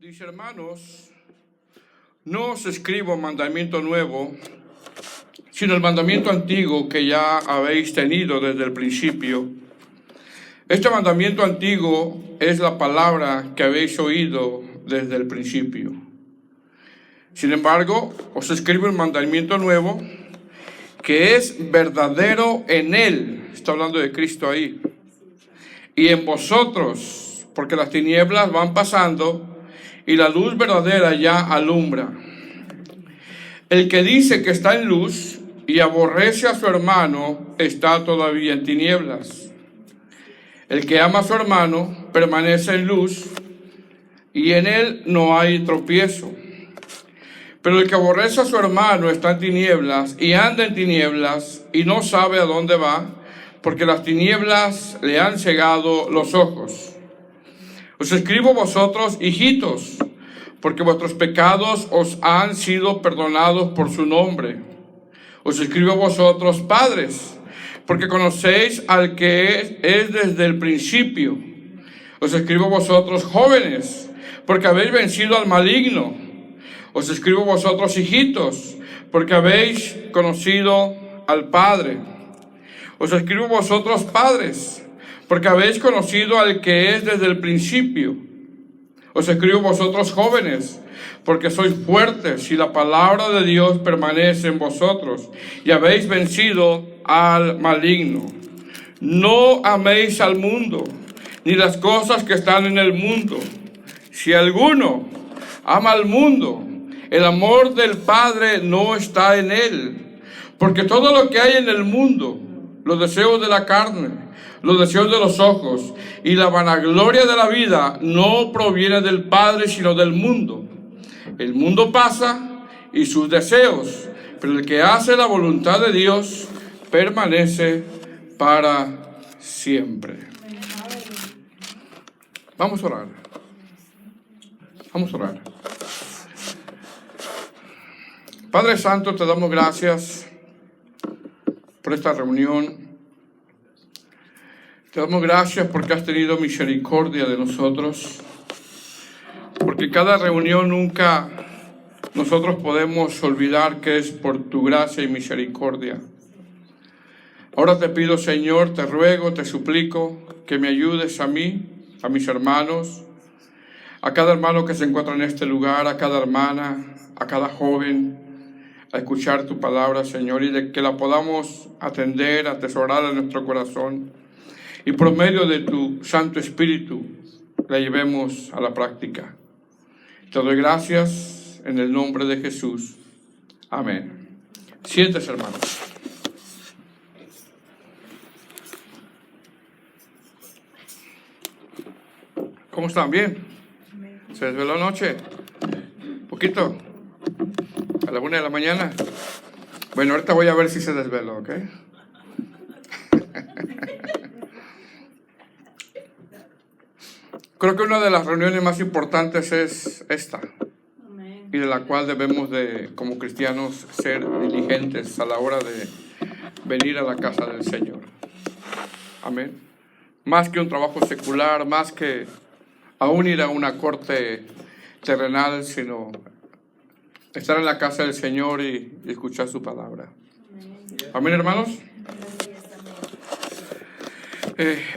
Dice, hermanos, no os escribo mandamiento nuevo, sino el mandamiento antiguo que ya habéis tenido desde el principio. Este mandamiento antiguo es la palabra que habéis oído desde el principio. Sin embargo, os escribo el mandamiento nuevo, que es verdadero en Él. Está hablando de Cristo ahí. Y en vosotros, porque las tinieblas van pasando y la luz verdadera ya alumbra. El que dice que está en luz y aborrece a su hermano está todavía en tinieblas. El que ama a su hermano permanece en luz y en él no hay tropiezo. Pero el que aborrece a su hermano está en tinieblas y anda en tinieblas y no sabe a dónde va, porque las tinieblas le han cegado los ojos. Os escribo vosotros, hijitos, porque vuestros pecados os han sido perdonados por su nombre. Os escribo vosotros, padres, porque conocéis al que es desde el principio. Os escribo vosotros, jóvenes, porque habéis vencido al maligno. Os escribo vosotros, hijitos, porque habéis conocido al Padre. Os escribo vosotros, padres, porque habéis conocido al que es desde el principio. Os escribo vosotros, jóvenes, porque sois fuertes y la palabra de Dios permanece en vosotros y habéis vencido al maligno. No améis al mundo, ni las cosas que están en el mundo. Si alguno ama al mundo, el amor del Padre no está en él. Porque todo lo que hay en el mundo, los deseos de la carne, los deseos de los ojos y la vanagloria de la vida, no proviene del Padre, sino del mundo. El mundo pasa y sus deseos, pero el que hace la voluntad de Dios permanece para siempre. Vamos a orar. Vamos a orar. Padre Santo, te damos gracias por esta reunión. Te damos gracias porque has tenido misericordia de nosotros, porque cada reunión nunca nosotros podemos olvidar que es por tu gracia y misericordia. Ahora te pido, Señor, te ruego, te suplico que me ayudes a mí, a mis hermanos, a cada hermano que se encuentra en este lugar, a cada hermana, a cada joven, a escuchar tu palabra, Señor, y de que la podamos atender, atesorar en nuestro corazón. Y por medio de tu Santo Espíritu la llevemos a la práctica. Te doy gracias en el nombre de Jesús. Amén. Siéntese, hermanos. ¿Cómo están? ¿Bien? ¿Se desveló anoche? ¿Poquito? ¿A la 1 de la mañana? Bueno, ahorita voy a ver si se desveló, ¿ok? Creo que una de las reuniones más importantes es esta. Amén. Y de la cual debemos de, como cristianos, ser diligentes a la hora de venir a la casa del Señor. Amén. Más que un trabajo secular, más que aún ir a una corte terrenal, sino estar en la casa del Señor y escuchar su palabra. Amén, hermanos.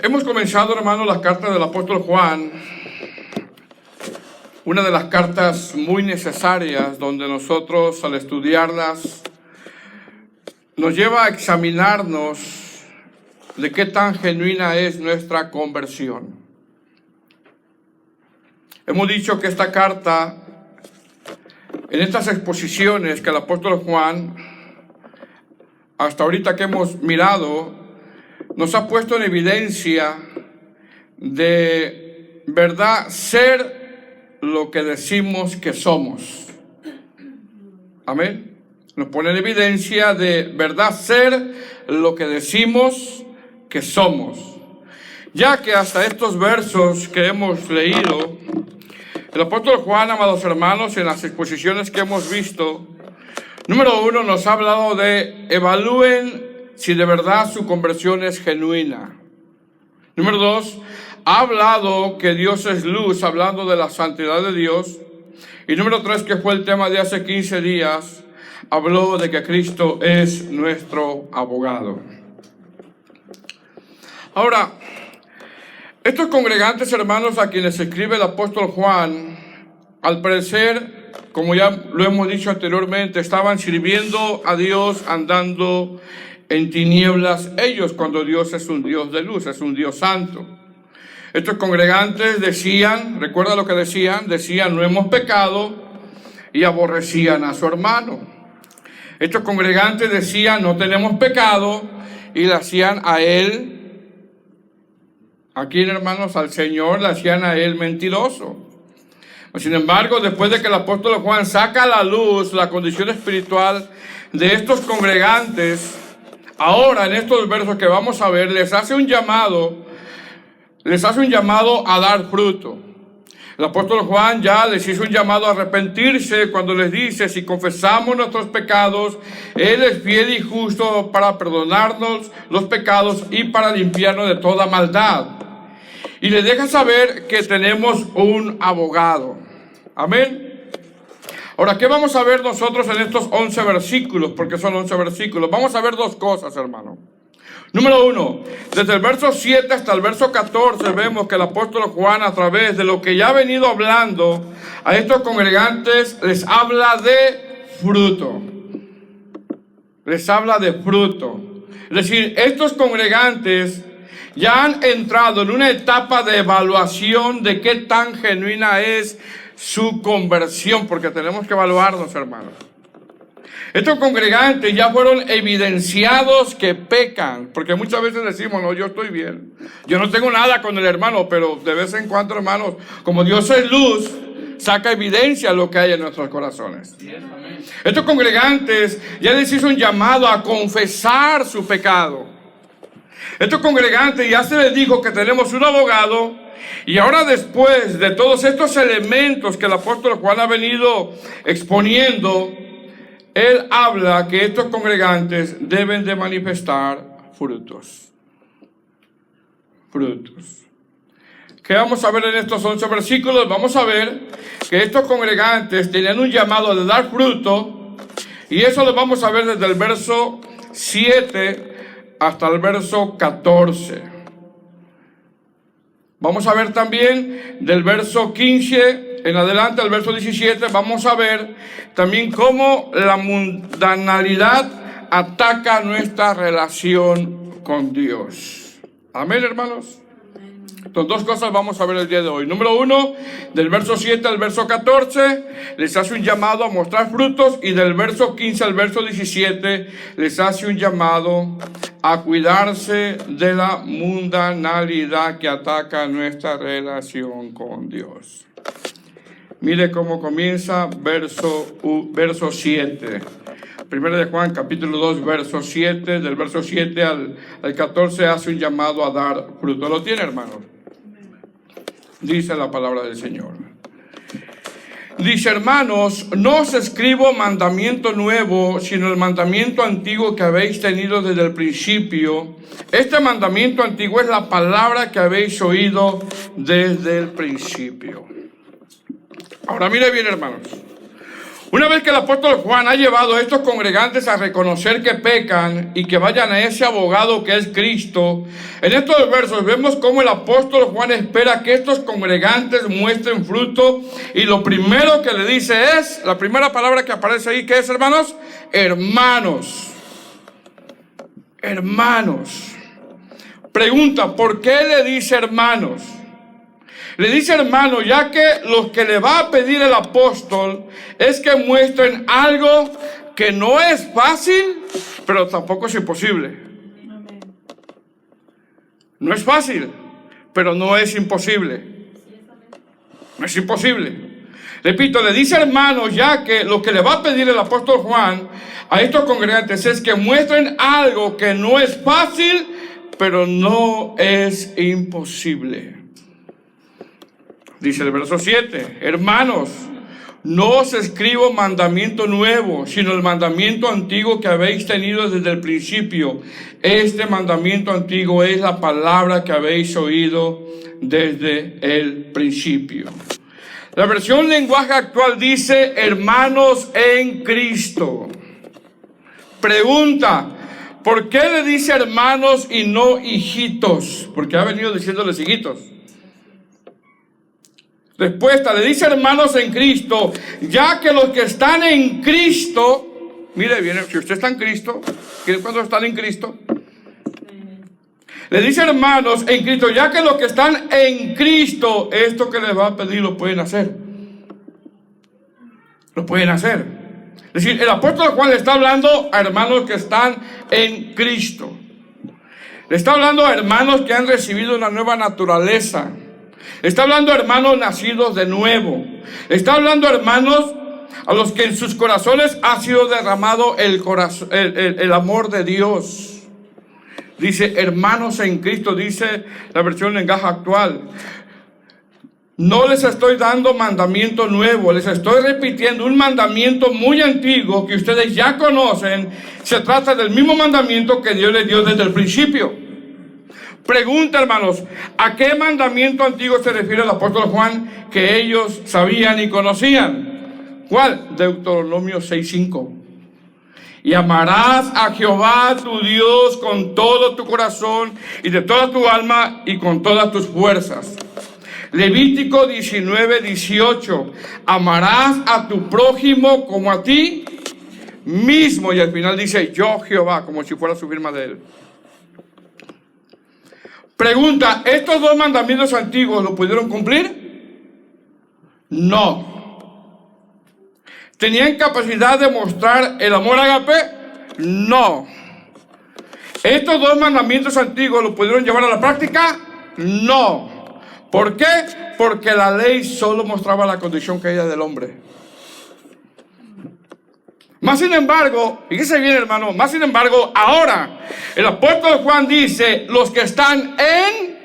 Hemos comenzado, hermanos, la carta del apóstol Juan, una de las cartas muy necesarias donde nosotros al estudiarlas nos lleva a examinarnos de qué tan genuina es nuestra conversión. Hemos dicho que esta carta, en estas exposiciones que el apóstol Juan, hasta ahorita que hemos mirado, nos ha puesto en evidencia de verdad ser lo que decimos que somos. Amén. Nos pone en evidencia de verdad ser lo que decimos que somos. Ya que hasta estos versos que hemos leído, el apóstol Juan, amados hermanos, en las exposiciones que hemos visto, número 1 nos ha hablado de evalúen si de verdad su conversión es genuina. Número 2, ha hablado que Dios es luz, hablando de la santidad de Dios. Y número 3, que fue el tema de hace 15 días, habló de que Cristo es nuestro abogado. Ahora, estos congregantes, hermanos, a quienes escribe el apóstol Juan, al parecer, como ya lo hemos dicho anteriormente, estaban sirviendo a Dios andando en tinieblas ellos, cuando Dios es un Dios de luz, es un Dios santo. Estos congregantes decían, recuerda lo que decían, no hemos pecado, y aborrecían a su hermano. Estos congregantes decían, no tenemos pecado, y le hacían a él, aquí hermanos, al Señor, le hacían a él mentiroso. Sin embargo, después de que el apóstol Juan saca a la luz la condición espiritual de estos congregantes, ahora en estos versos que vamos a ver, les hace un llamado a dar fruto. El apóstol Juan ya les hizo un llamado a arrepentirse cuando les dice, si confesamos nuestros pecados, Él es fiel y justo para perdonarnos los pecados y para limpiarnos de toda maldad. Y les deja saber que tenemos un abogado. Amén. Ahora, ¿qué vamos a ver nosotros en estos 11 versículos? Porque son 11 versículos. Vamos a ver dos cosas, hermano. Número 1, desde el verso 7 hasta el verso 14 vemos que el apóstol Juan, a través de lo que ya ha venido hablando a estos congregantes, les habla de fruto. Les habla de fruto. Es decir, estos congregantes ya han entrado en una etapa de evaluación de qué tan genuina es su conversión, porque tenemos que evaluarnos, hermanos. Estos congregantes ya fueron evidenciados que pecan, porque muchas veces decimos, no, yo estoy bien, yo no tengo nada con el hermano, pero de vez en cuando, hermanos, como Dios es luz, saca evidencia de lo que hay en nuestros corazones. Estos congregantes ya les hizo un llamado a confesar su pecado. Estos congregantes ya se les dijo que tenemos un abogado, y ahora, después de todos estos elementos que el apóstol Juan ha venido exponiendo, él habla que estos congregantes deben de manifestar frutos. Frutos. ¿Qué vamos a ver en estos 11 versículos? Vamos a ver que estos congregantes tenían un llamado de dar fruto, y eso lo vamos a ver desde el verso 7 hasta el verso 14. Vamos a ver también del verso 15 en adelante al verso 17, vamos a ver también cómo la mundanalidad ataca nuestra relación con Dios. Amén, hermanos. Entonces, dos cosas vamos a ver el día de hoy. Número 1, del verso 7 al verso 14, les hace un llamado a mostrar frutos, y del verso 15 al verso 17, les hace un llamado a cuidarse de la mundanalidad que ataca nuestra relación con Dios. Mire cómo comienza verso 7. Primero de Juan, capítulo 2, verso 7. Del verso 7 al 14 hace un llamado a dar fruto. ¿Lo tiene, hermanos? Dice la palabra del Señor. Dice, hermanos, no os escribo mandamiento nuevo, sino el mandamiento antiguo que habéis tenido desde el principio. Este mandamiento antiguo es la palabra que habéis oído desde el principio. Ahora mire bien, hermanos. Una vez que el apóstol Juan ha llevado a estos congregantes a reconocer que pecan y que vayan a ese abogado que es Cristo, en estos versos vemos cómo el apóstol Juan espera que estos congregantes muestren fruto, y lo primero que le dice es, la primera palabra que aparece ahí, ¿qué es, hermanos? Hermanos. Hermanos. Pregunta, ¿por qué le dice hermanos? Le dice hermano, ya que lo que le va a pedir el apóstol es que muestren algo que no es fácil, pero tampoco es imposible. No es fácil, pero no es imposible. No es imposible. Repito, le dice hermano, ya que lo que le va a pedir el apóstol Juan a estos congregantes es que muestren algo que no es fácil, pero no es imposible. Dice el verso 7, hermanos, No os escribo mandamiento nuevo, sino el mandamiento antiguo que habéis tenido desde el principio. Este mandamiento antiguo es la palabra que habéis oído desde el principio. La versión lenguaje actual dice, hermanos en Cristo. Pregunta, ¿por qué le dice hermanos y no hijitos? Porque ha venido diciéndoles hijitos. Respuesta, le dice hermanos en Cristo, ya que los que están en Cristo, mire bien, si usted está en Cristo, ¿cuándo están en Cristo? Le dice hermanos en Cristo, ya que los que están en Cristo, esto que les va a pedir lo pueden hacer. Lo pueden hacer. Es decir, el apóstol Juan le está hablando a hermanos que están en Cristo. Le está hablando a hermanos que han recibido una nueva naturaleza. Está hablando a hermanos nacidos de nuevo. Está hablando a hermanos a los que en sus corazones ha sido derramado el amor de Dios. Dice hermanos en Cristo, dice la versión lenguaje actual. No les estoy dando mandamiento nuevo, les estoy repitiendo un mandamiento muy antiguo que ustedes ya conocen. Se trata del mismo mandamiento que Dios les dio desde el principio. Pregunta, hermanos, ¿a qué mandamiento antiguo se refiere el apóstol Juan que ellos sabían y conocían? ¿Cuál? Deuteronomio 6:5. Y amarás a Jehová tu Dios con todo tu corazón y de toda tu alma y con todas tus fuerzas. Levítico 19:18. Amarás a tu prójimo como a ti mismo. Y al final dice, yo Jehová, como si fuera su firma de él. Pregunta, ¿estos dos mandamientos antiguos lo pudieron cumplir? No. ¿Tenían capacidad de mostrar el amor ágape? No. ¿Estos dos mandamientos antiguos lo pudieron llevar a la práctica? No. ¿Por qué? Porque la ley solo mostraba la condición caída del hombre. Más sin embargo, fíjese bien, hermano, más sin embargo, ahora el apóstol Juan dice, los que están en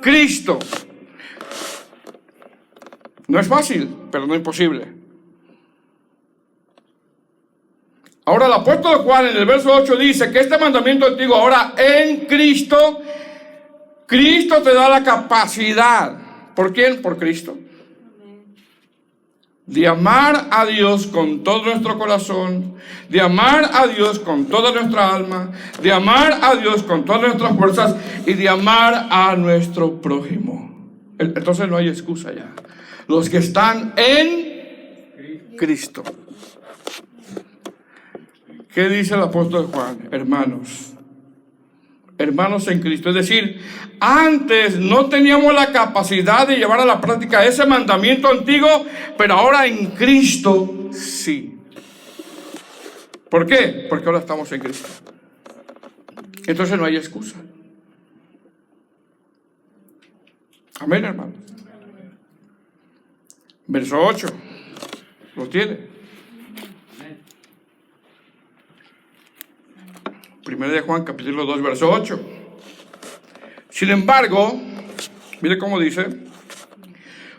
Cristo. No es fácil, pero no imposible. Ahora el apóstol Juan en el verso 8 dice que este mandamiento antiguo ahora en Cristo, Cristo te da la capacidad. ¿Por quién? Por Cristo. De amar a Dios con todo nuestro corazón, de amar a Dios con toda nuestra alma, de amar a Dios con todas nuestras fuerzas y de amar a nuestro prójimo. Entonces no hay excusa ya. Los que están en Cristo. ¿Qué dice el apóstol Juan? Hermanos en Cristo. Es decir, antes no teníamos la capacidad de llevar a la práctica ese mandamiento antiguo, pero ahora en Cristo sí. ¿Por qué? Porque ahora estamos en Cristo. Entonces no hay excusa. Amén, hermanos. Verso 8. ¿Lo tiene? Primera de Juan, capítulo 2, verso 8. Sin embargo, mire cómo dice,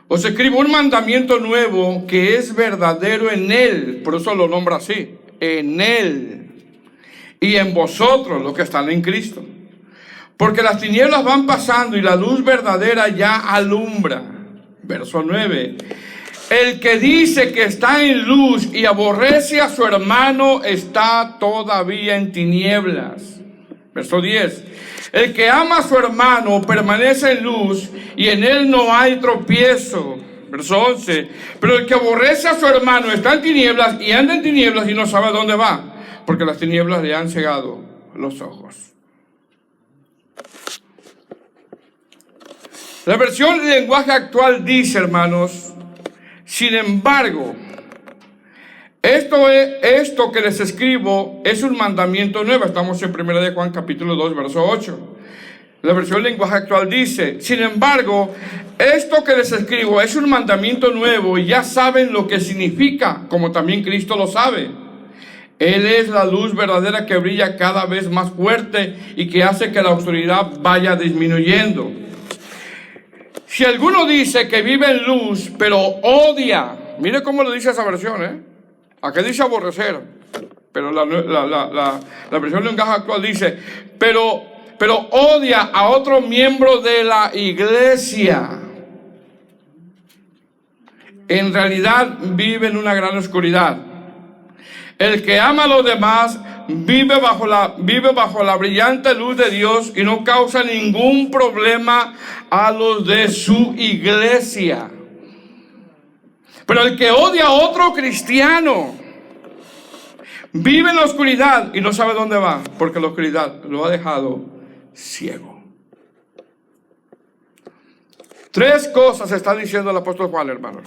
os escribo un mandamiento nuevo que es verdadero en él, por eso lo nombra así, en él, y en vosotros, los que están en Cristo. Porque las tinieblas van pasando y la luz verdadera ya alumbra. Verso 9. El que dice que está en luz y aborrece a su hermano está todavía en tinieblas. Verso 10. El que ama a su hermano permanece en luz y en él no hay tropiezo. Verso 11. Pero el que aborrece a su hermano está en tinieblas y anda en tinieblas y no sabe dónde va, porque las tinieblas le han cegado los ojos. La versión del lenguaje actual dice, hermanos, sin embargo, esto que les escribo es un mandamiento nuevo. Estamos en 1 de Juan capítulo 2, verso 8. La versión del lenguaje actual dice, sin embargo, esto que les escribo es un mandamiento nuevo y ya saben lo que significa, como también Cristo lo sabe. Él es la luz verdadera que brilla cada vez más fuerte y que hace que la oscuridad vaya disminuyendo. Si alguno dice que vive en luz, pero odia mire cómo lo dice esa versión, Aquí dice aborrecer, pero la versión lenguaje actual dice, pero odia a otro miembro de la iglesia. En realidad vive en una gran oscuridad. El que ama a los demás vive bajo la brillante luz de Dios y no causa ningún problema a los de su iglesia. Pero el que odia a otro cristiano vive en la oscuridad y no sabe dónde va, porque la oscuridad lo ha dejado ciego. 3 cosas está diciendo el apóstol Juan, hermanos.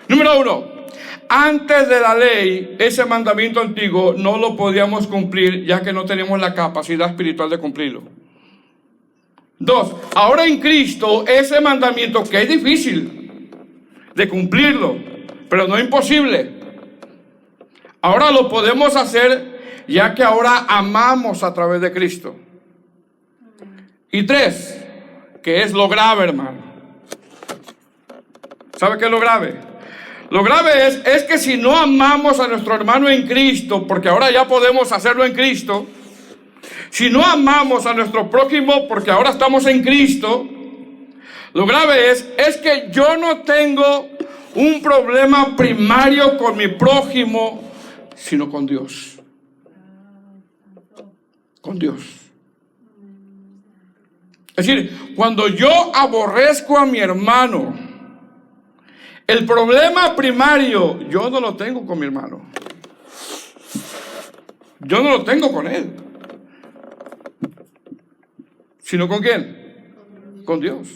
Número 1, antes de la ley, ese mandamiento antiguo no lo podíamos cumplir, ya que no teníamos la capacidad espiritual de cumplirlo. 2, ahora en Cristo, ese mandamiento que es difícil de cumplirlo, pero no imposible, ahora lo podemos hacer, ya que ahora amamos a través de Cristo. Y 3, que es lo grave, hermano. ¿Sabe qué es lo grave? Lo grave es que si no amamos a nuestro hermano en Cristo, porque ahora ya podemos hacerlo en Cristo, si no amamos a nuestro prójimo, porque ahora estamos en Cristo, lo grave es que yo no tengo un problema primario con mi prójimo, sino con Dios. Con Dios. Es decir, cuando yo aborrezco a mi hermano, el problema primario yo no lo tengo con mi hermano. Yo no lo tengo con él. ¿Sino con quién? Con Dios.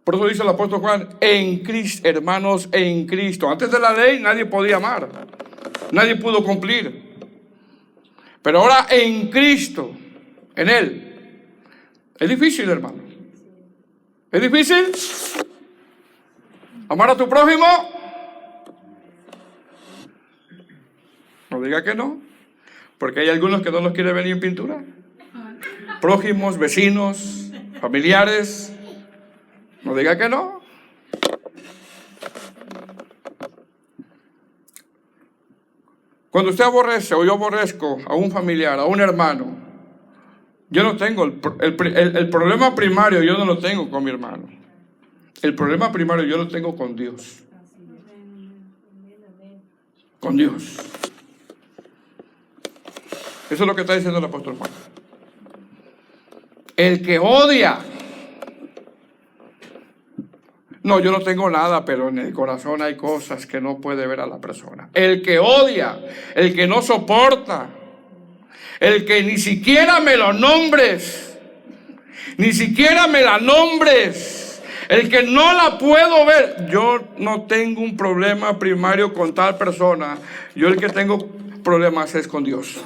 Por eso dice el apóstol Juan, en Cristo, hermanos, en Cristo. Antes de la ley nadie podía amar. Nadie pudo cumplir. Pero ahora en Cristo, en Él. Es difícil, hermano. ¿Es difícil? ¿Amar a tu prójimo? No diga que no. Porque hay algunos que no los quieren ver ni en pintura. Prójimos, vecinos, familiares. No diga que no. Cuando usted aborrece o yo aborrezco a un familiar, a un hermano, yo no tengo el problema primario, yo no lo tengo con mi hermano. El problema primario yo lo tengo con Dios. Con Dios. Eso es lo que está diciendo el apóstol Juan. El que odia. No, yo no tengo nada, pero en el corazón hay cosas que no puede ver a la persona. El que odia, el que no soporta, el que ni siquiera me lo nombres, ni siquiera me la nombres, el que no la puedo ver. Yo no tengo un problema primario con tal persona. Yo el que tengo problemas es con Dios.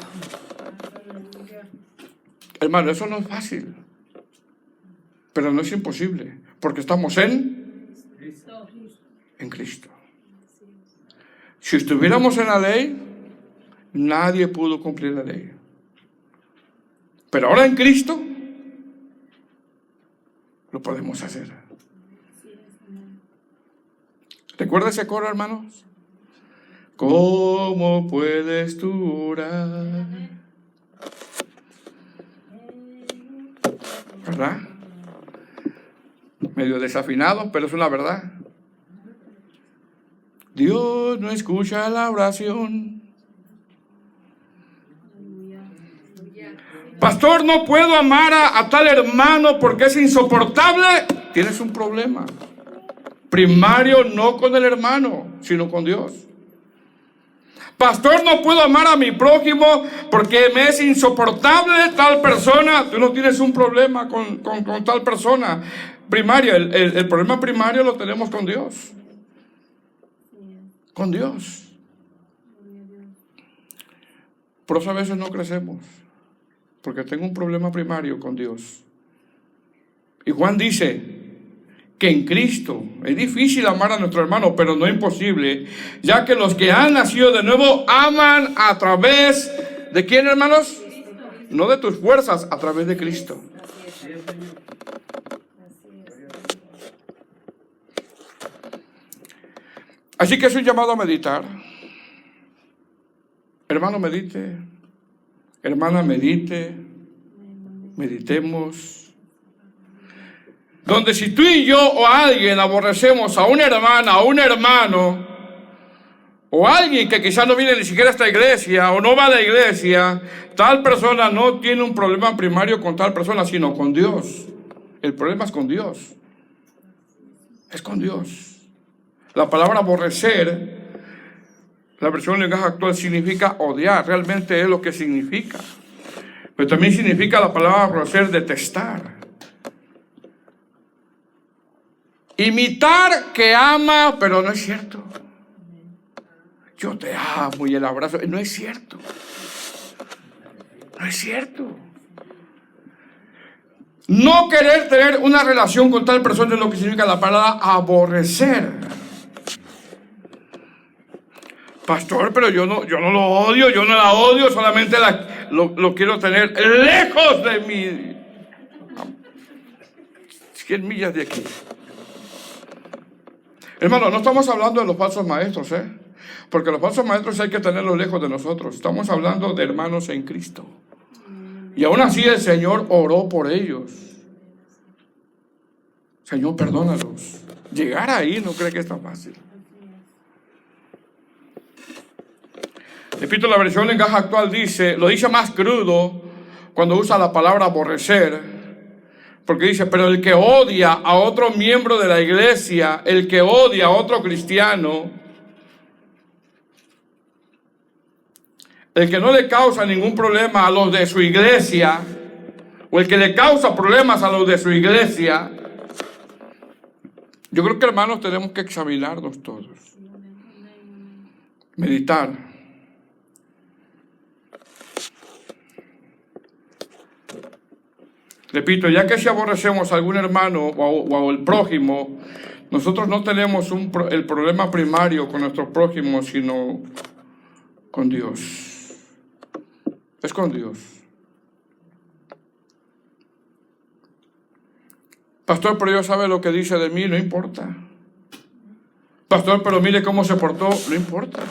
Hermano, eso no es fácil, pero no es imposible, porque estamos en Cristo. Si estuviéramos en la ley, nadie pudo cumplir la ley. Pero ahora en Cristo, lo podemos hacer. ¿Recuerda ese coro, hermanos? ¿Cómo puedes tú orar? ¿Verdad? Medio desafinado, pero es una verdad. Dios no escucha la oración. Pastor, no puedo amar a tal hermano porque es insoportable. Tienes un problema primario, no con el hermano, sino con Dios. Pastor, no puedo amar a mi prójimo porque me es insoportable tal persona. Tú no tienes un problema con tal persona primario. El problema primario lo tenemos con Dios. Con Dios. Por eso a veces no crecemos, porque tengo un problema primario con Dios. Y Juan dice que en Cristo es difícil amar a nuestro hermano, pero no imposible, ya que los que han nacido de nuevo aman a través de ¿quién, hermanos? No de tus fuerzas, a través de Cristo. Así que es un llamado a meditar. Hermano, medite. Hermana, medite. Meditemos. Donde si tú y yo o alguien aborrecemos a una hermana, a un hermano, o alguien que quizás no viene ni siquiera a esta iglesia o no va a la iglesia, tal persona no tiene un problema primario con tal persona, sino con Dios. El problema es con Dios. Es con Dios. La palabra aborrecer, la versión lenguaje actual, significa odiar. Realmente es lo que significa. Pero también significa la palabra aborrecer, detestar. Imitar que ama, pero no es cierto. Yo te amo y el abrazo. No es cierto. No es cierto. No querer tener una relación con tal persona es lo que significa la palabra aborrecer. Pastor, pero yo no lo odio, yo no la odio, solamente lo quiero tener lejos de mí. 100 millas de aquí. Hermano, no estamos hablando de los falsos maestros, porque los falsos maestros hay que tenerlos lejos de nosotros. Estamos hablando de hermanos en Cristo. Y aún así el Señor oró por ellos. Señor, perdónalos. Llegar ahí no cree que es tan fácil. Repito, la versión lenguaje actual lo dice más crudo cuando usa la palabra aborrecer, porque dice, pero el que odia a otro miembro de la iglesia, el que odia a otro cristiano, el que no le causa ningún problema a los de su iglesia, o el que le causa problemas a los de su iglesia, yo creo que, hermanos, tenemos que examinarnos todos, meditar. Repito, ya que si aborrecemos a algún hermano o al prójimo, nosotros no tenemos el problema primario con nuestro prójimo, sino con Dios. Es con Dios. Pastor, pero Dios sabe lo que dice de mí, no importa. Pastor, pero mire cómo se portó, no importa.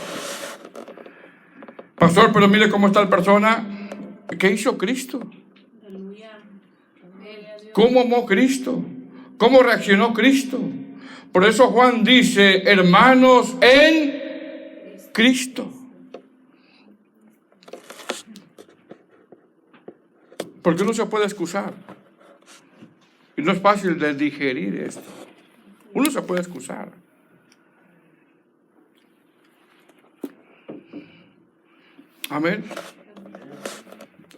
Pastor, pero mire cómo está la persona. ¿Qué hizo Cristo? ¿Cómo amó Cristo? ¿Cómo reaccionó Cristo? Por eso Juan dice, hermanos en Cristo. Porque uno se puede excusar. Y no es fácil de digerir esto. Uno se puede excusar. Amén.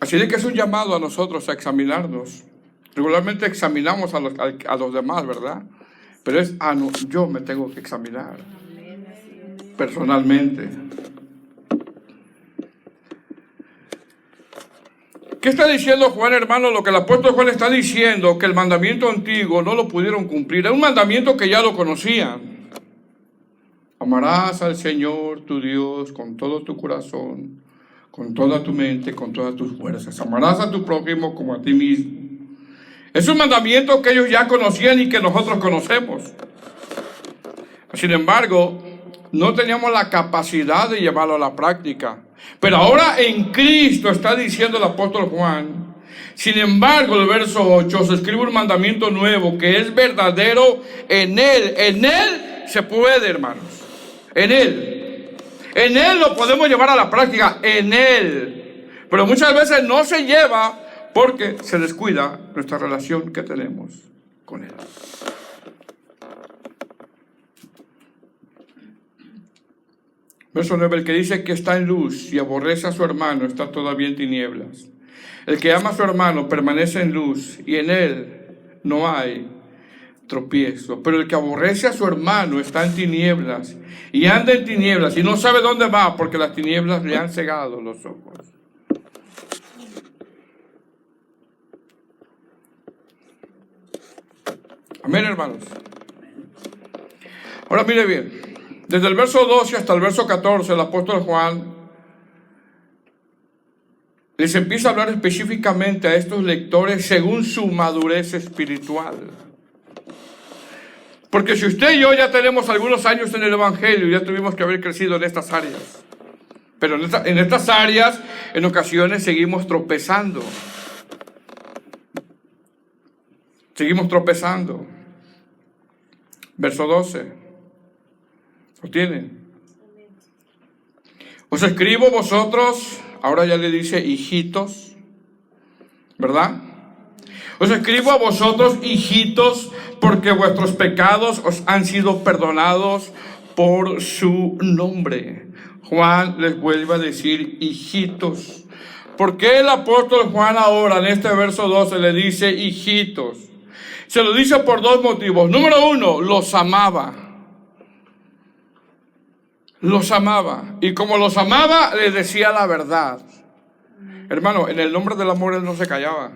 Así de que es un llamado a nosotros a examinarnos. Regularmente examinamos a los demás, ¿verdad? Pero yo me tengo que examinar personalmente. ¿Qué está diciendo Juan, hermano? Lo que el apóstol Juan está diciendo, que el mandamiento antiguo no lo pudieron cumplir. Era un mandamiento que ya lo conocían. Amarás al Señor tu Dios con todo tu corazón, con toda tu mente, con todas tus fuerzas. Amarás a tu prójimo como a ti mismo. Es un mandamiento que ellos ya conocían y que nosotros conocemos. Sin embargo, no teníamos la capacidad de llevarlo a la práctica. Pero ahora en Cristo está diciendo el apóstol Juan. Sin embargo, el verso 8 se escribe un mandamiento nuevo que es verdadero en Él. En Él se puede, hermanos. En Él. En Él lo podemos llevar a la práctica. En Él. Pero muchas veces no se lleva porque se descuida nuestra relación que tenemos con Él. Verso 9, el que dice que está en luz y aborrece a su hermano está todavía en tinieblas. El que ama a su hermano permanece en luz y en él no hay tropiezo. Pero el que aborrece a su hermano está en tinieblas y anda en tinieblas y no sabe dónde va porque las tinieblas le han cegado los ojos. Amén, hermanos. Ahora mire bien, desde el verso 12 hasta el verso 14, el apóstol Juan les empieza a hablar específicamente a estos lectores según su madurez espiritual. Porque si usted y yo ya tenemos algunos años en el Evangelio, ya tuvimos que haber crecido en estas áreas. Pero en estas áreas, en ocasiones seguimos tropezando. Seguimos tropezando. Verso 12. ¿Lo tienen? Os escribo vosotros, ahora ya le dice hijitos, ¿verdad? Os escribo a vosotros, hijitos, porque vuestros pecados os han sido perdonados por su nombre. Juan les vuelve a decir hijitos. ¿Por qué el apóstol Juan ahora en este verso 12 le dice hijitos? Se lo dice por dos motivos. Número uno, los amaba. Los amaba. Y como los amaba, les decía la verdad. Hermano, en el nombre del amor él no se callaba.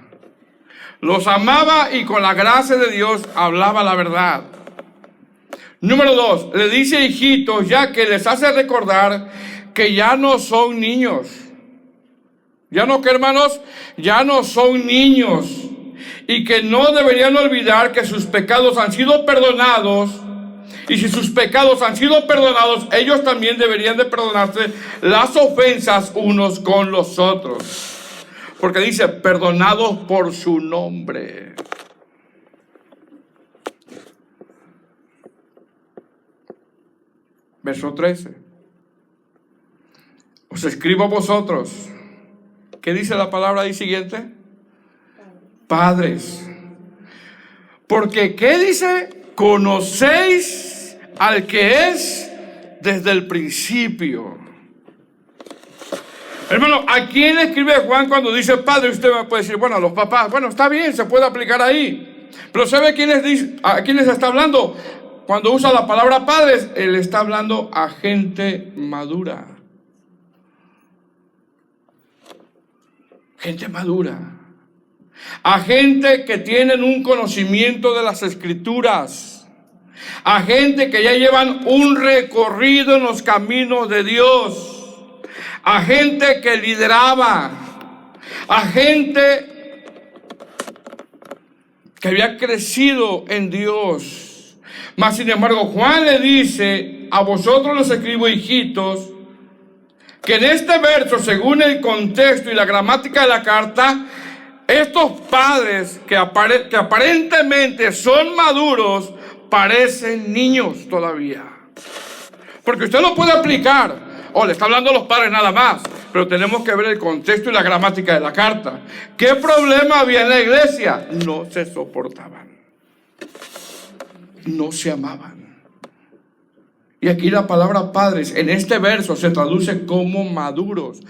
Los amaba y con la gracia de Dios hablaba la verdad. Número dos, le dice hijitos, ya que les hace recordar que ya no son niños. ¿Ya no qué, hermanos? Ya no son niños. Y que no deberían olvidar que sus pecados han sido perdonados. Y si sus pecados han sido perdonados, ellos también deberían de perdonarse las ofensas unos con los otros. Porque dice, perdonados por su nombre. Verso 13. Os escribo a vosotros. ¿Qué dice la palabra ahí siguiente? Padres. Porque, ¿qué dice? Conocéis al que es desde el principio. Hermano, ¿a quién escribe Juan cuando dice padre? Usted me puede decir, bueno, a los papás. Bueno, está bien, se puede aplicar ahí. Pero ¿sabe a quiénes está hablando? Cuando usa la palabra padres, él está hablando a gente madura. Gente madura. A gente que tienen un conocimiento de las Escrituras. A gente que ya llevan un recorrido en los caminos de Dios. A gente que lideraba. A gente que había crecido en Dios. Mas sin embargo, Juan le dice, a vosotros los escribo, hijitos, que en este verso, según el contexto y la gramática de la carta, estos padres que aparentemente son maduros, parecen niños todavía. Porque usted lo puede aplicar. Le está hablando a los padres nada más. Pero tenemos que ver el contexto y la gramática de la carta. ¿Qué problema había en la iglesia? No se soportaban. No se amaban. Y aquí la palabra padres en este verso se traduce como maduros.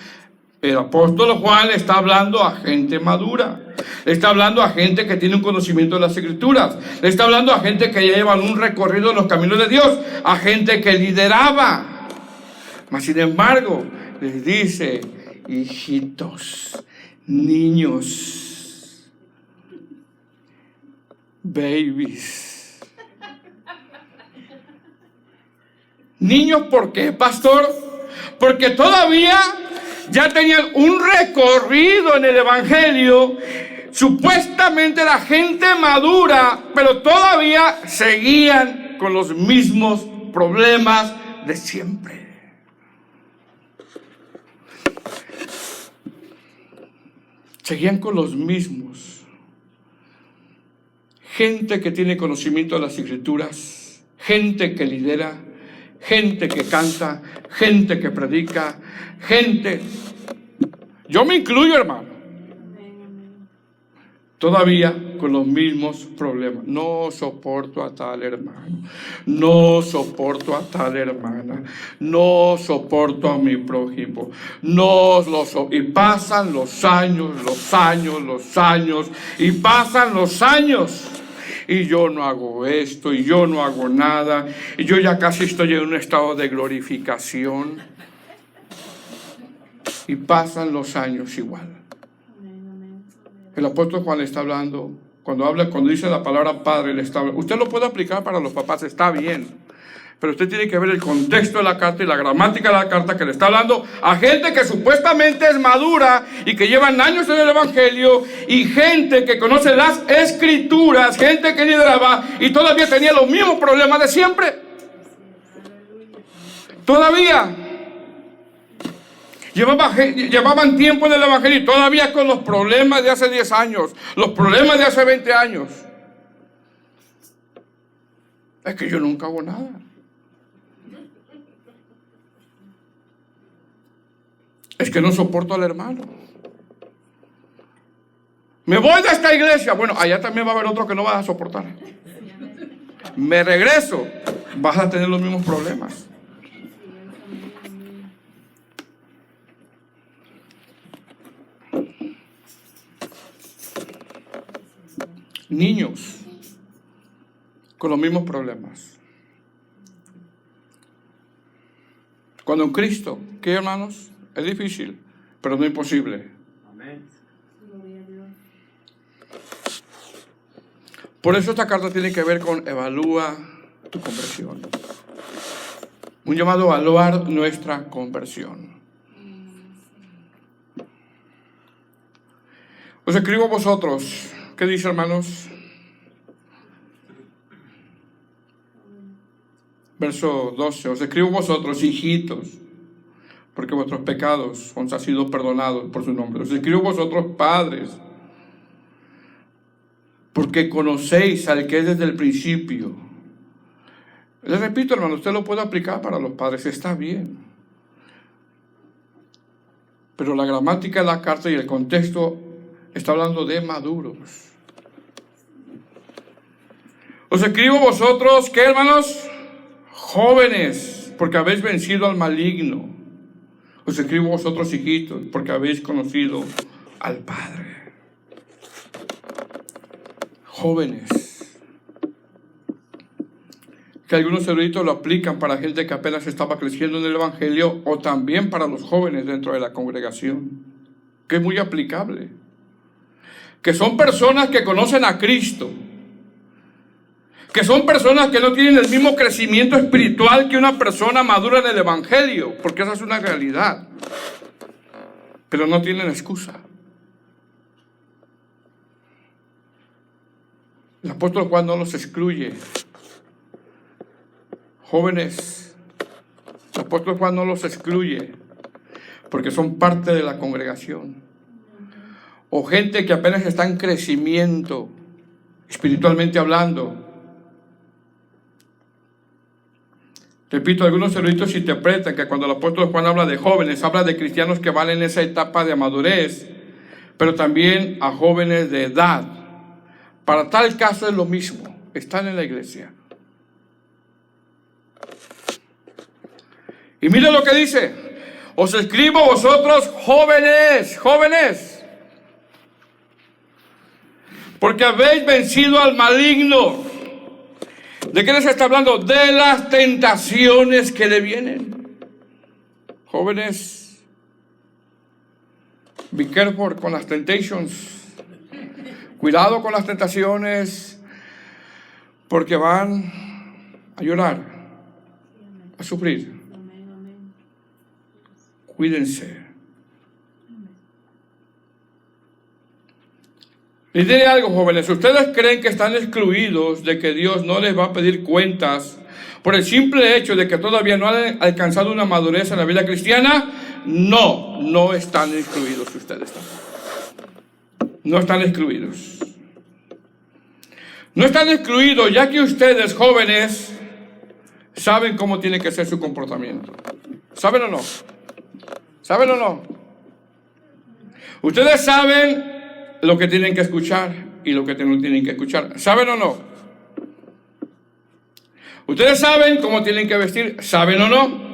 El apóstol Juan le está hablando a gente madura. Le está hablando a gente que tiene un conocimiento de las Escrituras. Le está hablando a gente que ya llevan un recorrido en los caminos de Dios. A gente que lideraba. Mas sin embargo, les dice, hijitos, niños, babies. Niños, ¿por qué, pastor? Porque todavía ya tenían un recorrido en el Evangelio, supuestamente la gente madura, pero todavía seguían con los mismos problemas de siempre. Seguían con los mismos. Gente que tiene conocimiento de las Escrituras, gente que lidera, gente que canta, gente que predica, gente. Yo me incluyo, hermano. Todavía con los mismos problemas. No soporto a tal hermano. No soporto a tal hermana. No soporto a mi prójimo. Y pasan los años. Y pasan los años. Y yo no hago esto. Y yo no hago nada. Y yo ya casi estoy en un estado de glorificación. Y pasan los años igual. El apóstol Juan le está hablando, cuando dice la palabra padre, le está hablando. Usted lo puede aplicar para los papás, está bien. Pero usted tiene que ver el contexto de la carta y la gramática de la carta, que le está hablando a gente que supuestamente es madura y que llevan años en el Evangelio, y gente que conoce las Escrituras, gente que lideraba y todavía tenía los mismos problemas de siempre. Todavía llevaban tiempo en el Evangelio y todavía con los problemas de hace 10 años, los problemas de hace 20 años. Es que yo nunca hago nada. Es que no soporto al hermano. Me voy de esta iglesia. Bueno, allá también va a haber otro que no vas a soportar. Me regreso. Vas a tener los mismos problemas. Niños con los mismos problemas. Cuando en Cristo, ¿qué, hermanos? Es difícil, pero no imposible. Amén. Por eso esta carta tiene que ver con evalúa tu conversión. Un llamado a evaluar nuestra conversión. Os escribo a vosotros. ¿Qué dice, hermanos? Verso 12. Os escribo a vosotros, hijitos, porque vuestros pecados os han sido perdonados por su nombre. Os escribo a vosotros, padres, porque conocéis al que es desde el principio. Les repito, hermano, usted lo puede aplicar para los padres, está bien. Pero la gramática de la carta y el contexto está hablando de maduros. Os escribo a vosotros, ¿qué, hermanos? Jóvenes, porque habéis vencido al maligno. Os escribo a vosotros, hijitos, porque habéis conocido al Padre. Jóvenes. Que algunos eruditos lo aplican para gente que apenas estaba creciendo en el Evangelio, o también para los jóvenes dentro de la congregación, que es muy aplicable. Que son personas que conocen a Cristo, que son personas que no tienen el mismo crecimiento espiritual que una persona madura en el Evangelio, porque esa es una realidad, pero no tienen excusa. El apóstol Juan no los excluye. Jóvenes, el apóstol Juan no los excluye, porque son parte de la congregación. O gente que apenas está en crecimiento, espiritualmente hablando. Repito, algunos eruditos interpretan que cuando el apóstol Juan habla de jóvenes, habla de cristianos que van en esa etapa de madurez, pero también a jóvenes de edad. Para tal caso es lo mismo, están en la iglesia. Y mira lo que dice: os escribo a vosotros, jóvenes, jóvenes, porque habéis vencido al maligno. ¿De qué les está hablando? De las tentaciones que le vienen. Jóvenes, be careful con las temptations. Cuidado con las tentaciones, porque van a llorar, a sufrir. Cuídense. Les diré algo, jóvenes. ¿Ustedes creen que están excluidos de que Dios no les va a pedir cuentas por el simple hecho de que todavía no han alcanzado una madurez en la vida cristiana? No, no están excluidos ustedes tampoco. No están excluidos. No están excluidos, ya que ustedes, jóvenes, saben cómo tiene que ser su comportamiento. ¿Saben o no? ¿Saben o no? Ustedes saben lo que tienen que escuchar y lo que no tienen que escuchar. ¿Saben o no? Ustedes saben cómo tienen que vestir. ¿Saben o no?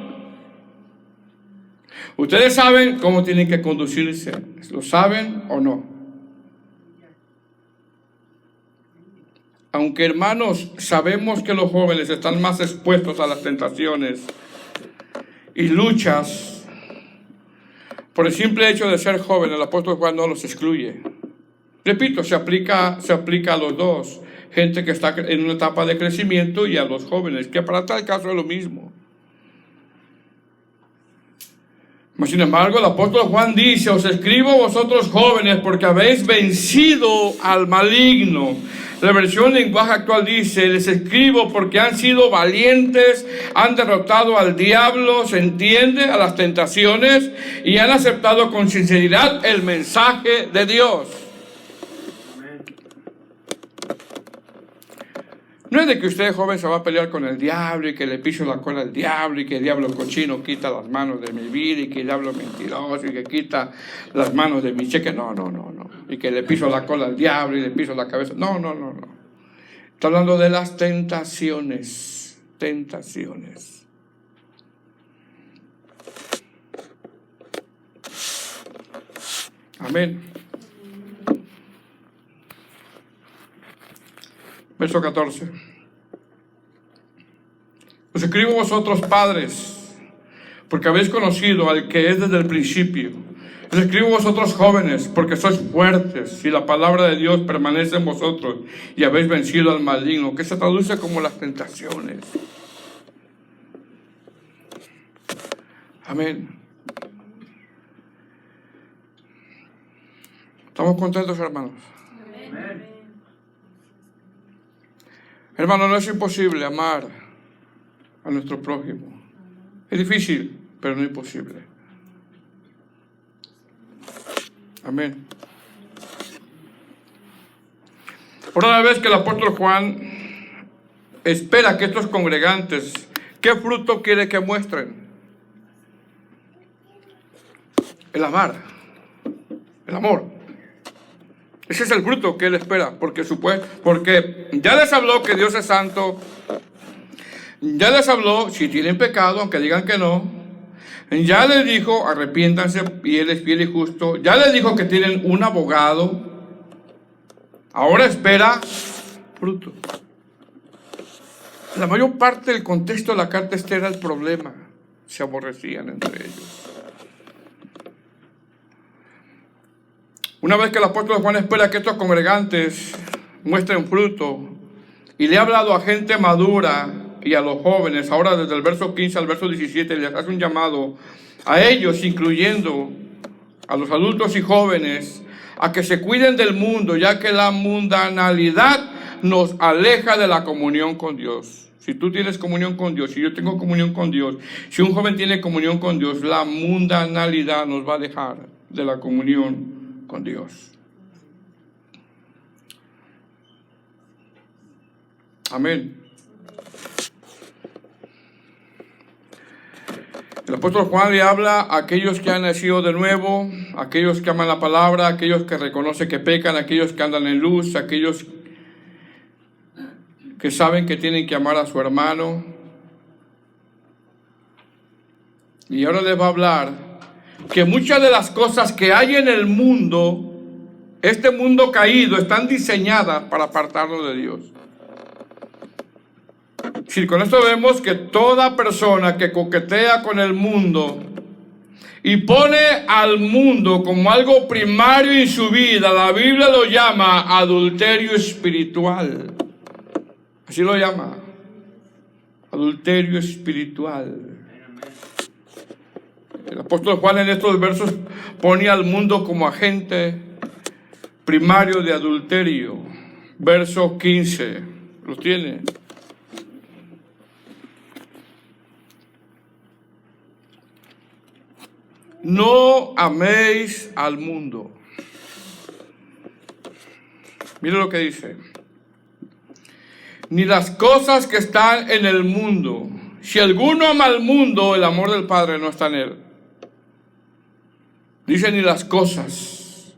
Ustedes saben cómo tienen que conducirse. ¿Lo saben o no? Aunque, hermanos, sabemos que los jóvenes están más expuestos a las tentaciones y luchas, por el simple hecho de ser joven, el apóstol Juan no los excluye. Repito, se aplica a los dos. gente que está en una etapa de crecimiento y a los jóvenes, que para tal caso es lo mismo. Sin embargo, el apóstol Juan dice: os escribo a vosotros jóvenes porque habéis vencido al maligno. La versión lenguaje actual dice: les escribo porque han sido valientes, han derrotado al diablo, se entiende, a las tentaciones, y han aceptado con sinceridad el mensaje de Dios. No es de que usted, joven, se va a pelear con el diablo y que le piso la cola al diablo y que el diablo cochino quita las manos de mi vida y que el diablo mentiroso y que quita las manos de mi cheque. No. Y que le piso la cola al diablo y le piso la cabeza. No. Está hablando de las tentaciones. Tentaciones. Amén. Verso 14. Os escribo a vosotros, padres, porque habéis conocido al que es desde el principio. Os escribo a vosotros, jóvenes, porque sois fuertes y la palabra de Dios permanece en vosotros y habéis vencido al maligno, que se traduce como las tentaciones. Amén. ¿Estamos contentos, hermanos? Amén. Hermano, no es imposible amar a nuestro prójimo. Es difícil, pero no imposible. Amén. Por una vez que el apóstol Juan espera que estos congregantes, ¿qué fruto quiere que muestren? El amar, el amor. Ese es el fruto que él espera, porque ya les habló que Dios es santo, ya les habló si tienen pecado, aunque digan que no, ya les dijo arrepiéntanse y él es fiel y justo, ya les dijo que tienen un abogado, ahora espera fruto. La mayor parte del contexto de la carta este era el problema, se aborrecían entre ellos. Una vez que el apóstol Juan espera que estos congregantes muestren fruto y le ha hablado a gente madura y a los jóvenes, ahora desde el verso 15 al verso 17 les hace un llamado a ellos, incluyendo a los adultos y jóvenes, a que se cuiden del mundo, ya que la mundanalidad nos aleja de la comunión con Dios. Si tú tienes comunión con Dios, si yo tengo comunión con Dios, si un joven tiene comunión con Dios, la mundanalidad nos va a alejar de la comunión con Dios. Amén. El apóstol Juan le habla a aquellos que han nacido de nuevo, a aquellos que aman la palabra, a aquellos que reconocen que pecan, a aquellos que andan en luz, a aquellos que saben que tienen que amar a su hermano. Y ahora les va a hablar que muchas de las cosas que hay en el mundo, este mundo caído, están diseñadas para apartarnos de Dios. Si con esto vemos que toda persona que coquetea con el mundo y pone al mundo como algo primario en su vida, la Biblia lo llama adulterio espiritual. Así lo llama, adulterio espiritual. El apóstol Juan en estos versos pone al mundo como agente primario de adulterio. Verso 15. ¿Lo tiene? No améis al mundo. Mire lo que dice. Ni las cosas que están en el mundo. Si alguno ama al mundo, el amor del Padre no está en él. Dice ni las cosas.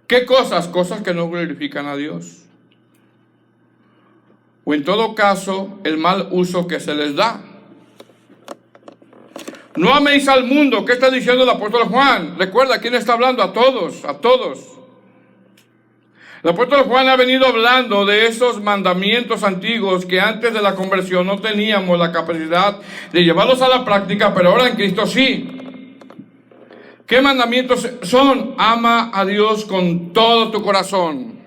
¿Qué cosas? Cosas que no glorifican a Dios. O en todo caso, el mal uso que se les da. No améis al mundo. ¿Qué está diciendo el apóstol Juan? Recuerda, ¿quién está hablando? A todos, a todos. El apóstol Juan ha venido hablando de esos mandamientos antiguos que antes de la conversión no teníamos la capacidad de llevarlos a la práctica, pero ahora en Cristo sí. ¿Qué mandamientos son? Ama a Dios con todo tu corazón.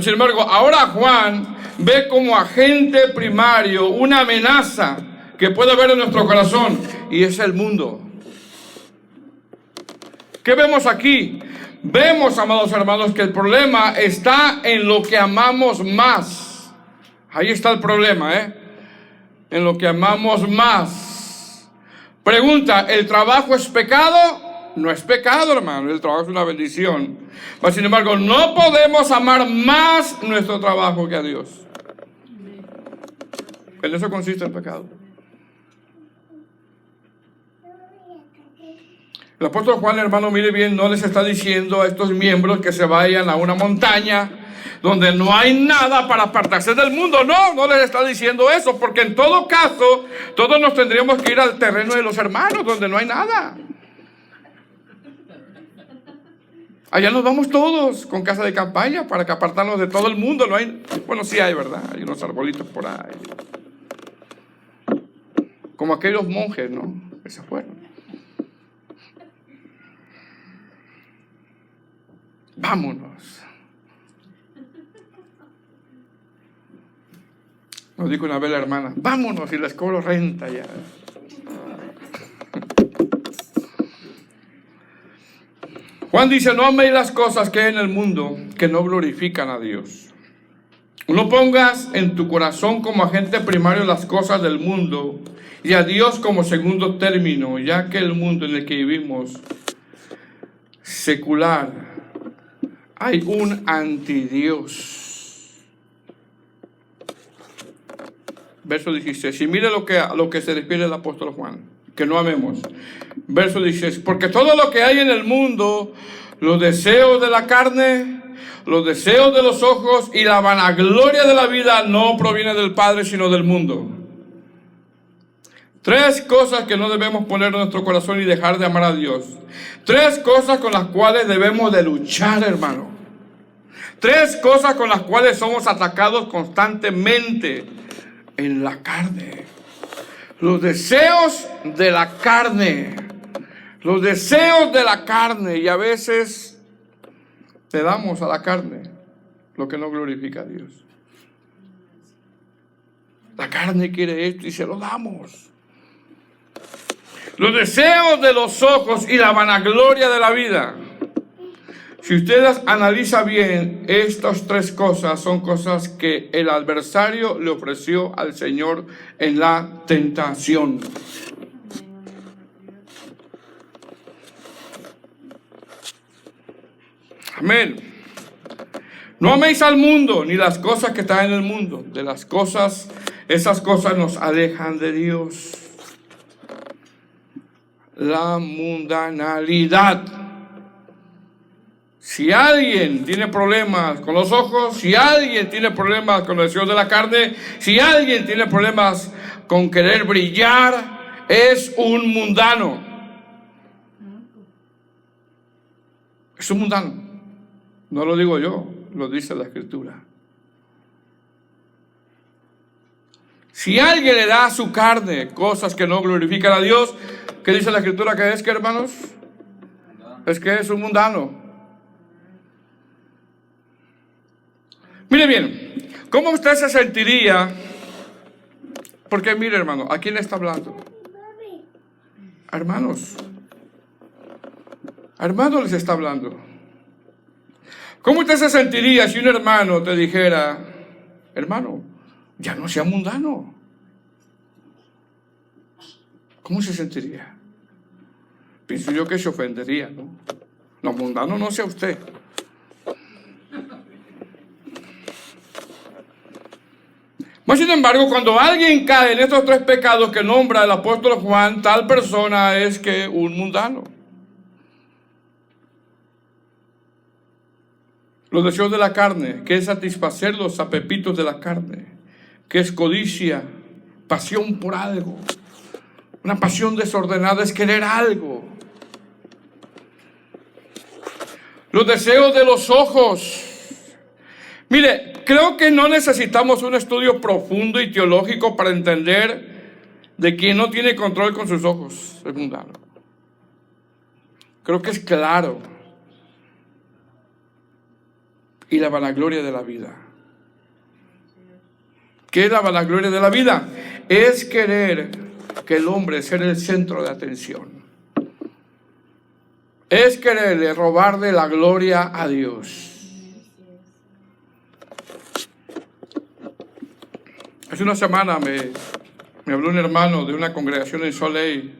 Sin embargo, ahora Juan ve como agente primario una amenaza que puede haber en nuestro corazón, y es el mundo. ¿Qué vemos aquí? Vemos, amados hermanos, que el problema está en lo que amamos más. Ahí está el problema, en lo que amamos más. Pregunta, ¿el trabajo es pecado? No es pecado, hermano, el trabajo es una bendición. Pero sin embargo, no podemos amar más nuestro trabajo que a Dios. En eso consiste el pecado. El apóstol Juan, hermano, mire bien, no les está diciendo a estos miembros que se vayan a una montaña donde no hay nada para apartarse del mundo. No les está diciendo eso, porque en todo caso, todos nos tendríamos que ir al terreno de los hermanos, donde no hay nada. Allá nos vamos todos con casa de campaña para que apartarnos de todo el mundo. No hay, bueno, sí hay, ¿verdad? Hay unos arbolitos por ahí. Como aquellos monjes, ¿no? Que se fueron. Vámonos. Nos dijo una vez la hermana, vámonos y les cobro renta ya. Juan dice, no améis las cosas que hay en el mundo que no glorifican a Dios. No pongas en tu corazón como agente primario las cosas del mundo y a Dios como segundo término, ya que el mundo en el que vivimos, secular, hay un antidios. Verso 16. Y mire a lo que se refiere el apóstol Juan, que no amemos. Verso 16. Porque todo lo que hay en el mundo, los deseos de la carne, los deseos de los ojos y la vanagloria de la vida no proviene del Padre, sino del mundo. Tres cosas que no debemos poner en nuestro corazón y dejar de amar a Dios. Tres cosas con las cuales debemos de luchar, hermano. Tres cosas con las cuales somos atacados constantemente en la carne. Los deseos de la carne. Los deseos de la carne. Y a veces le damos a la carne lo que no glorifica a Dios. La carne quiere esto y se lo damos. Los deseos de los ojos y la vanagloria de la vida. Si usted analiza bien, estas tres cosas son cosas que el adversario le ofreció al Señor en la tentación. Amén. No améis al mundo ni las cosas que están en el mundo. De las cosas, esas cosas nos alejan de Dios. La mundanalidad. Si alguien tiene problemas con los ojos, si alguien tiene problemas con el deseo de la carne, si alguien tiene problemas con querer brillar, es un mundano. Es un mundano. No lo digo yo, lo dice la Escritura. Si alguien le da a su carne cosas que no glorifican a Dios, ¿qué dice la Escritura que es, que hermanos? Es que es un mundano. Mire bien, ¿cómo usted se sentiría? Porque mire, hermano, ¿a quién le está hablando? Hermanos. A hermanos les está hablando. ¿Cómo usted se sentiría si un hermano te dijera, hermano, ya no sea mundano? ¿Cómo se sentiría? Pienso yo que se ofendería, ¿no? No, mundano no sea usted. Mas sin embargo, cuando alguien cae en estos tres pecados que nombra el apóstol Juan, tal persona es que un mundano. Los deseos de la carne, que es satisfacer los apepitos de la carne, que es codicia, pasión por algo. Una pasión desordenada es querer algo. Los deseos de los ojos. Mire, creo que no necesitamos un estudio profundo y teológico para entender de quien no tiene control con sus ojos, es mundano. Creo que es claro. Y la vanagloria de la vida. ¿Qué es la vanagloria de la vida? Es querer que el hombre sea el centro de atención. Es quererle robarle la gloria a Dios. Hace una semana me habló un hermano de una congregación en Soleil,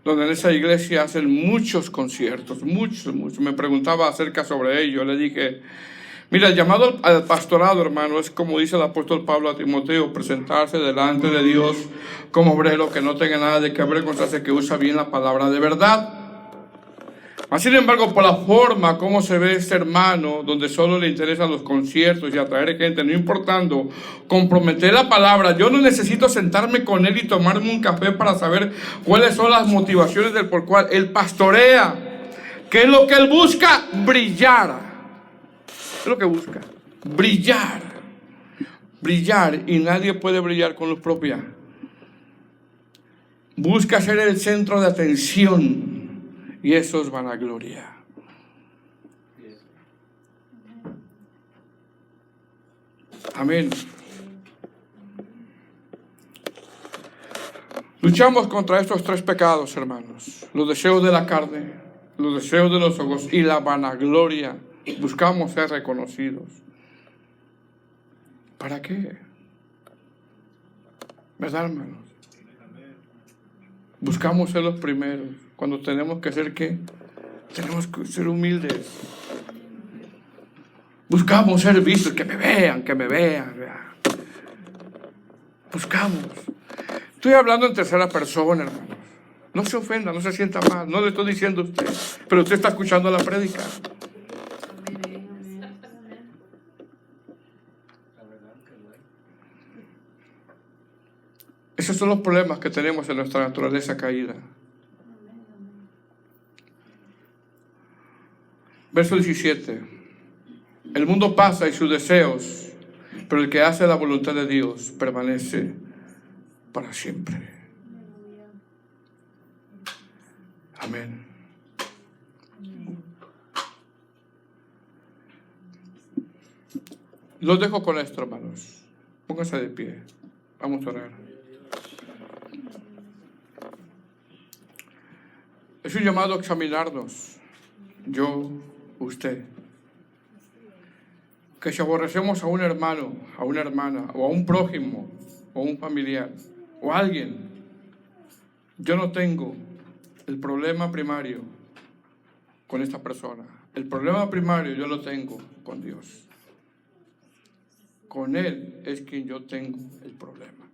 donde en esa iglesia hacen muchos conciertos, muchos. Me preguntaba acerca sobre ello. Le dije, mira, el llamado al pastorado, hermano, es como dice el apóstol Pablo a Timoteo, presentarse delante de Dios como obrero que no tenga nada de que avergonzarse, que usa bien la palabra de verdad. Sin embargo, por la forma como se ve este hermano, donde solo le interesan los conciertos y atraer gente, no importando comprometer la palabra, yo no necesito sentarme con él y tomarme un café para saber cuáles son las motivaciones del por cual él pastorea. ¿Qué es lo que él busca? Brillar. ¿Qué es lo que busca? Brillar. Brillar, y nadie puede brillar con luz propia. Busca ser el centro de atención. Y eso es vanagloria. Amén. Luchamos contra estos tres pecados, hermanos. Los deseos de la carne, los deseos de los ojos y la vanagloria. Buscamos ser reconocidos. ¿Para qué? ¿Verdad, hermanos? Buscamos ser los primeros. Cuando tenemos que ser, ¿qué? Tenemos que ser humildes. Buscamos ser vistos, que me vean. Buscamos. Estoy hablando en tercera persona, hermanos. No se ofenda, no se sienta mal. No le estoy diciendo a usted, pero usted está escuchando la prédica. Esos son los problemas que tenemos en nuestra naturaleza caída. Verso 17. El mundo pasa y sus deseos, pero el que hace la voluntad de Dios permanece para siempre. Amén. Los dejo con esto, hermanos. Pónganse de pie. Vamos a orar. Es un llamado a examinarnos. Yo, usted. Que si aborrecemos a un hermano, a una hermana, o a un prójimo, o a un familiar, o a alguien, yo no tengo el problema primario con esta persona. El problema primario yo lo tengo con Dios. Con Él es quien yo tengo el problema.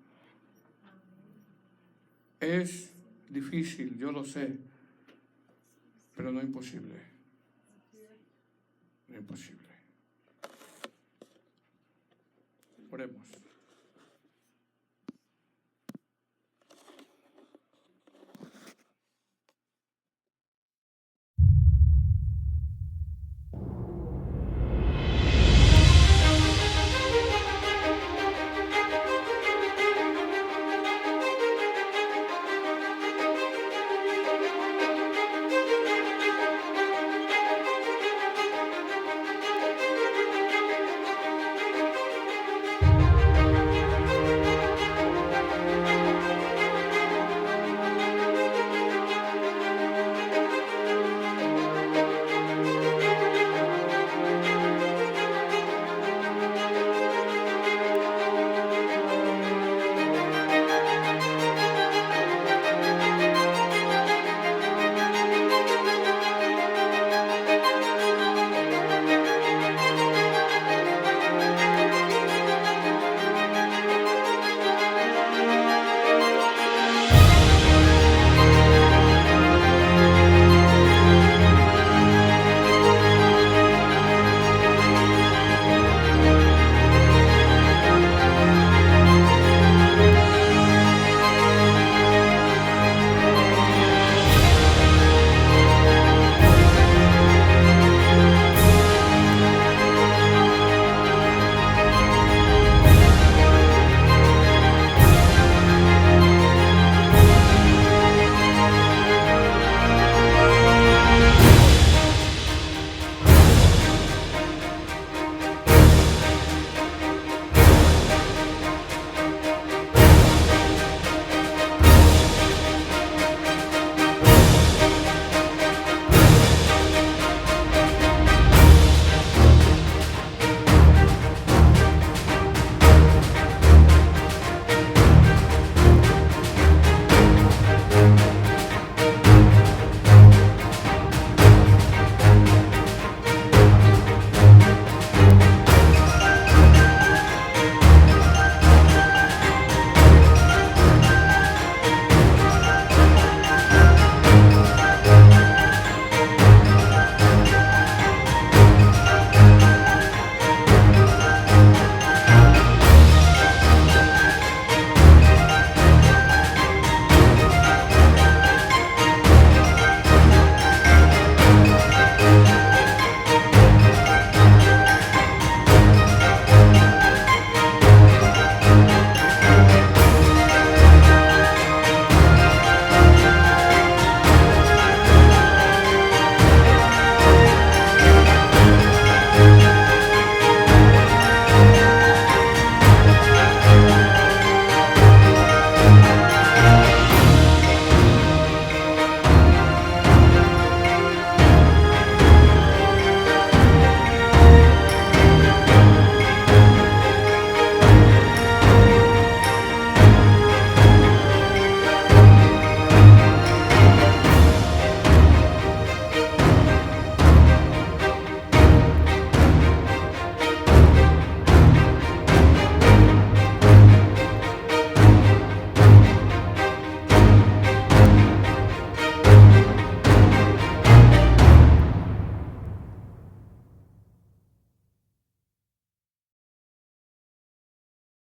Es difícil, yo lo sé, pero no imposible. No imposible. Oremos.